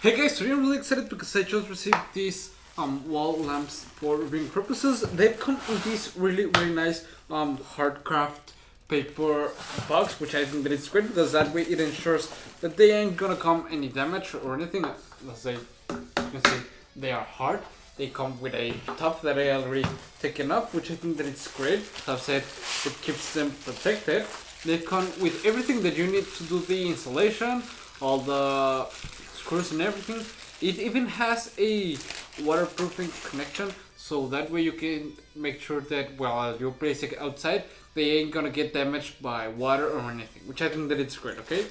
Hey guys, today I'm really excited because I just received these wall lamps for ring purposes. They come in this really nice hardcraft paper box, which I think that it's great because that way it ensures that they ain't gonna come any damage or anything. Let's say you can see they are hard. They come with a top that I already taken off, which I think that it's great. As I've said, it keeps them protected. They come with everything that you need to do the installation, all the screws and everything. It even has a waterproofing connection, so that way you can make sure that while you place it outside, they ain't gonna get damaged by water or anything, which I think that it's great. Okay,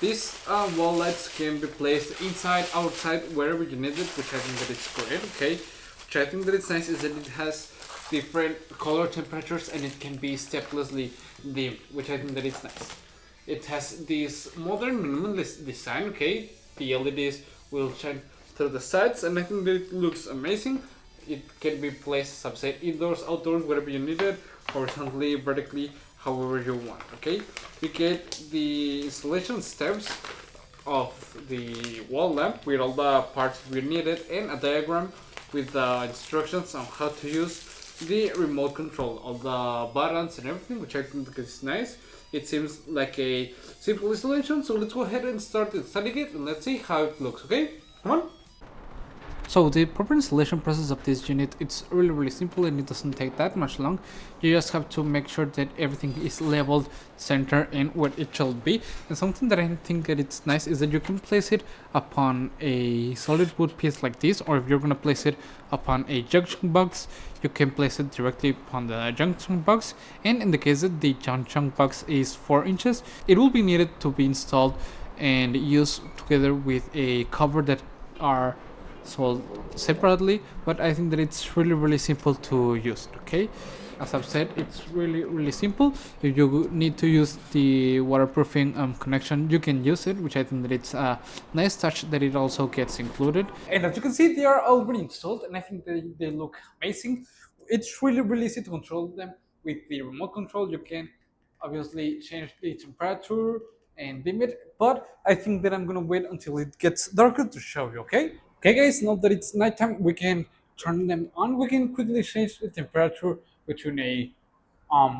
these wall lights can be placed inside, outside, wherever you need it, which I think that it's great. Okay, which I think that it's nice is that it has different color temperatures and it can be steplessly dimmed, which I think that it's nice. It has this modern minimalist design. Okay, the LEDs will shine through the sides, and I think that it looks amazing. It can be placed, as I've said, indoors, outdoors, wherever you need it, horizontally, vertically, however you want. Okay, we get the installation steps of the wall lamp with all the parts we needed and a diagram with the instructions on how to use the remote control, all the buttons and everything, which I think is nice. It seems like a simple installation, so let's go ahead and start installing it and let's see how it looks. Okay, come on. So the proper installation process of this unit, it's really simple and it doesn't take that much long. You just have to make sure that everything is leveled, center, and where it should be. And something that I think that it's nice is that you can place it upon a solid wood piece like this, or if you're gonna place it upon a junction box, you can place it directly upon the junction box. And in the case that the junction box is 4 inches, it will be needed to be installed and used together with a cover that are sold separately, but I think that it's really simple to use it. Okay, as I've said, it's really simple. If you need to use the waterproofing connection, you can use it, which I think that it's a nice touch that it also gets included. And as you can see, they are already installed and I think they look amazing. It's really easy to control them with the remote control. You can obviously change the temperature and dim it, but I think that I'm gonna wait until it gets darker to show you. Okay guys, now that it's nighttime, we can turn them on. We can quickly change the temperature between a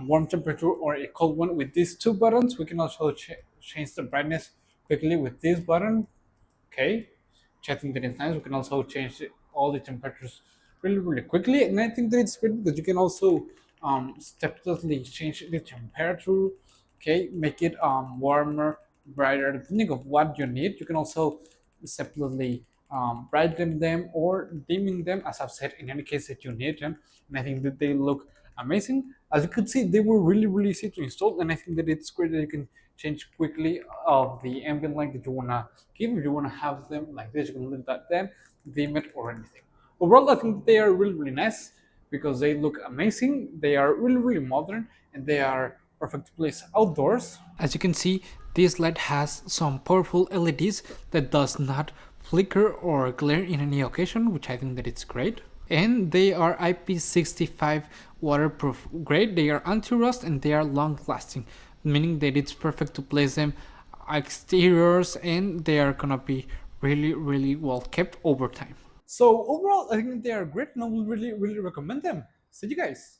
warm temperature or a cold one with these two buttons. We can also change the brightness quickly with this button. Okay, which I think that is nice. We can also change all the temperatures really quickly, and I think that it's good because you can also stepwise change the temperature. Okay, make it warmer, brighter, depending of what you need. You can also separately brighten them or dimming them, as I've said, in any case that you need them. And I think that they look amazing. As you could see, they were really easy to install, and I think that it's great that you can change quickly of the ambient light that you wanna give. If you wanna have them like this, you can leave that then, dim it or anything. Overall, I think they are really nice because they look amazing. They are really modern and they are perfect to place outdoors. As you can see, this light has some powerful LEDs that does not flicker or glare in any occasion, which I think that it's great. And they are IP65 waterproof grade. They are anti-rust and they are long lasting, meaning that it's perfect to place them exteriors and they are gonna be really well kept over time. So overall, I think they are great and I will really recommend them. See you guys.